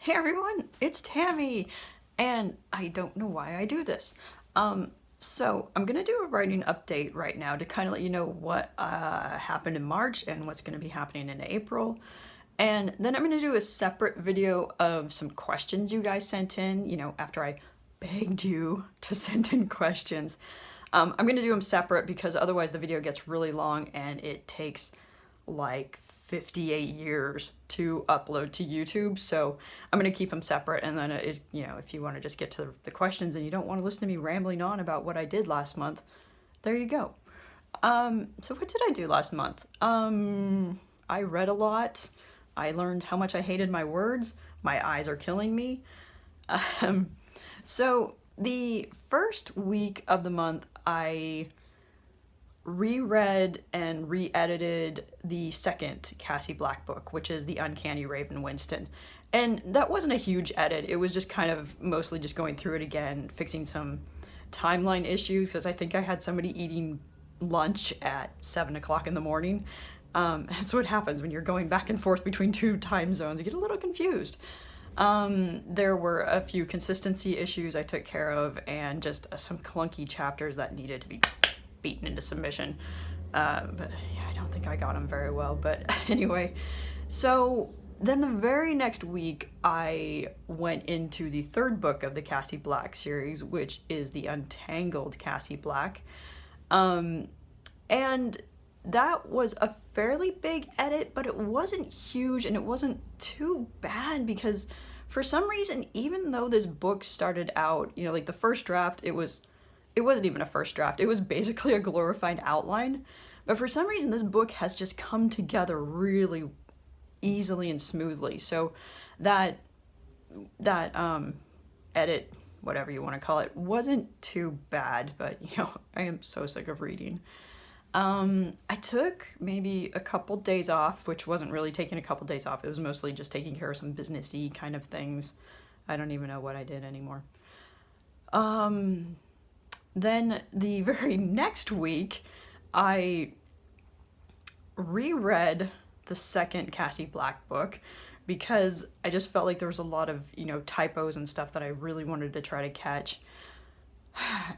Hey everyone, it's Tammie, and I don't know why I do this. So I'm gonna do a writing update right now to kind of let you know what happened in March and what's gonna be happening in April. And then I'm gonna do a separate video of some questions you guys sent in, after I begged you to send in questions. I'm gonna do them separate because otherwise the video gets really long and it takes like 58 years to upload to YouTube. So I'm going to keep them separate. And then, if you want to just get to the questions and you don't want to listen to me rambling on about what I did last month, there you go. So what did I do last month? I read a lot. I learned how much I hated my words. My eyes are killing me. So the first week of the month, I reread and re-edited the second Cassie Black book, which is The Uncanny Raven Winston. And that wasn't a huge edit. It was just kind of mostly just going through it again, fixing some timeline issues, because I think I had somebody eating lunch at 7 o'clock in the morning. That's what happens when you're going back and forth between two time zones. You get a little confused. There were a few consistency issues I took care of, and just some clunky chapters that needed to be beaten into submission. But yeah, I don't think I got them very well. But anyway, so then the very next week, I went into the third book of the Cassie Black series, which is the Untangled Cassie Black. And that was a fairly big edit, but it wasn't huge and it wasn't too bad because for some reason, even though this book started out, like the first draft, it wasn't even a first draft. It was basically a glorified outline. But for some reason, this book has just come together really easily and smoothly. So that edit, whatever you want to call it, wasn't too bad. But, I am so sick of reading. I took maybe a couple days off, which wasn't really taking a couple days off. It was mostly just taking care of some businessy kind of things. I don't even know what I did anymore. Then the very next week, I reread the second Cassie Black book because I just felt like there was a lot of, typos and stuff that I really wanted to try to catch.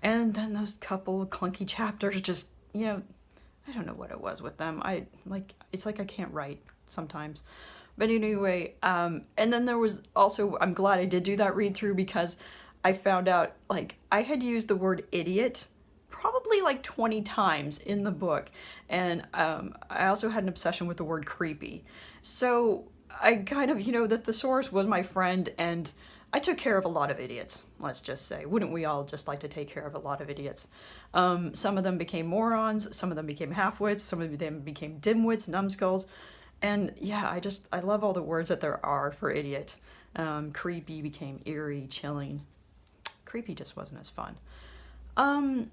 And then those couple of clunky chapters just, I don't know what it was with them. It's like I can't write sometimes. But anyway, and then there was also, I'm glad I did do that read through because I found out, I had used the word idiot probably 20 times in the book. And I also had an obsession with the word creepy. So I kind of, the thesaurus was my friend, and I took care of a lot of idiots, let's just say. Wouldn't we all just like to take care of a lot of idiots? Some of them became morons, some of them became half-wits, some of them became dimwits, numbskulls. And yeah, I love all the words that there are for idiot. Creepy became eerie, chilling. Creepy just wasn't as fun. And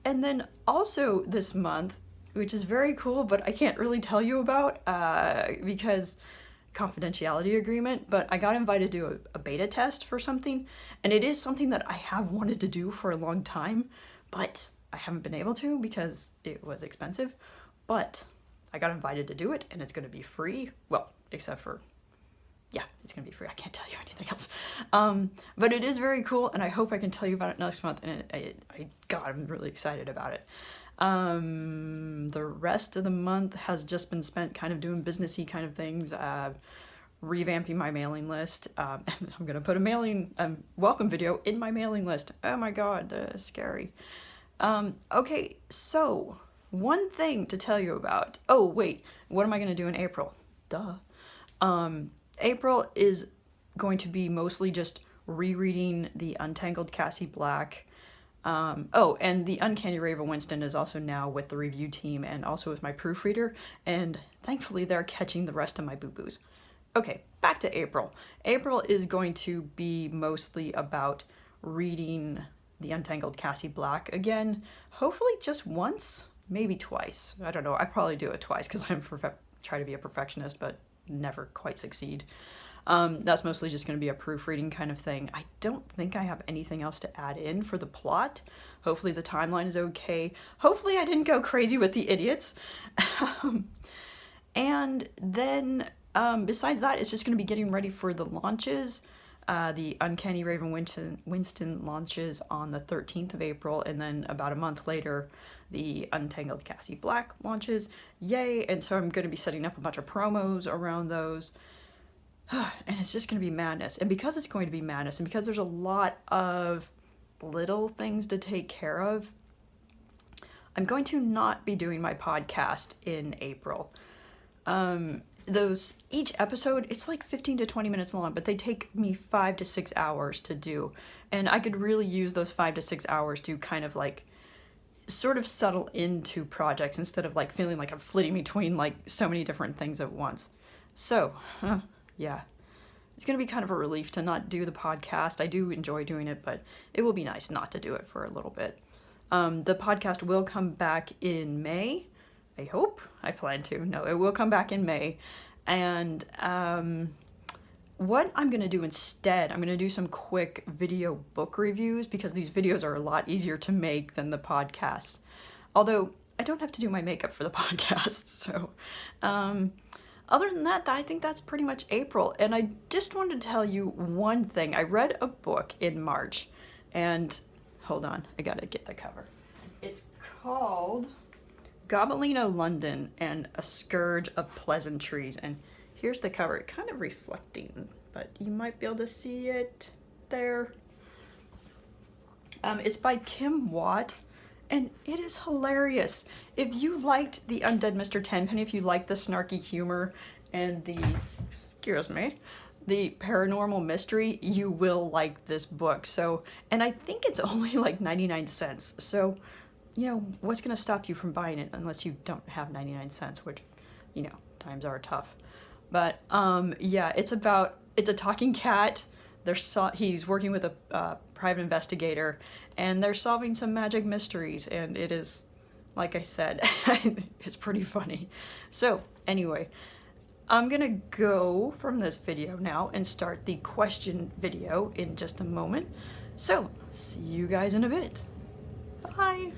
then also this month, which is very cool, but I can't really tell you about because confidentiality agreement, but I got invited to do a beta test for something, and it is something that I have wanted to do for a long time, but I haven't been able to because it was expensive. But I got invited to do it, and it's going to be free. Well, except for, yeah, it's going to be free. I can't tell you anything else. But it is very cool, and I hope I can tell you about it next month, and I'm really excited about it. The rest of the month has just been spent kind of doing businessy kind of things, revamping my mailing list. And I'm going to put a welcome video in my mailing list. Oh my God, scary. Okay, so one thing to tell you about. Oh, wait, what am I going to do in April? Duh. April is going to be mostly just rereading the Untangled Cassie Black. And the Uncanny Raven Winston is also now with the review team and also with my proofreader, and thankfully they're catching the rest of my boo-boos. Okay, back to April. April is going to be mostly about reading the Untangled Cassie Black again, hopefully just once, maybe twice. I don't know, I probably do it twice because I'm try to be a perfectionist, but never quite succeed. That's mostly just going to be a proofreading kind of thing. I don't think I have anything else to add in for the plot. Hopefully the timeline is okay. Hopefully I didn't go crazy with the idiots. And then Besides that, it's just going to be getting ready for the launches. The Uncanny Raven Winston launches on the 13th of April, and then about a month later, the Untangled Cassie Black launches. Yay! And so I'm going to be setting up a bunch of promos around those. And it's just going to be madness. And because it's going to be madness, and because there's a lot of little things to take care of, I'm going to not be doing my podcast in April. Each episode, it's like 15 to 20 minutes long, but they take me 5 to 6 hours to do. And I could really use those 5 to 6 hours to kind of like sort of settle into projects instead of like feeling like I'm flitting between like so many different things at once. So, yeah, it's going to be kind of a relief to not do the podcast. I do enjoy doing it, but it will be nice not to do it for a little bit. The podcast will come back in May. I hope. I plan to. No, it will come back in May. And what I'm going to do instead, I'm going to do some quick video book reviews because these videos are a lot easier to make than the podcasts. Although, I don't have to do my makeup for the podcast. So, other than that, I think that's pretty much April. And I just wanted to tell you one thing. I read a book in March. And, hold on, I gotta get the cover. It's called Gobelino London and A Scourge of Pleasantries. And here's the cover. It's kind of reflecting, but you might be able to see it there. It's by Kim Watt, and it is hilarious. If you liked the Undead Mr. Tenpenny, if you like the snarky humor and the paranormal mystery, you will like this book. So, and I think it's only like 99 cents. So, you know, what's going to stop you from buying it unless you don't have 99 cents, which, you know, times are tough. But, yeah, it's a talking cat. He's working with a private investigator, and they're solving some magic mysteries, and it is, like I said, it's pretty funny. So, anyway, I'm gonna go from this video now and start the question video in just a moment. So, see you guys in a bit. Bye!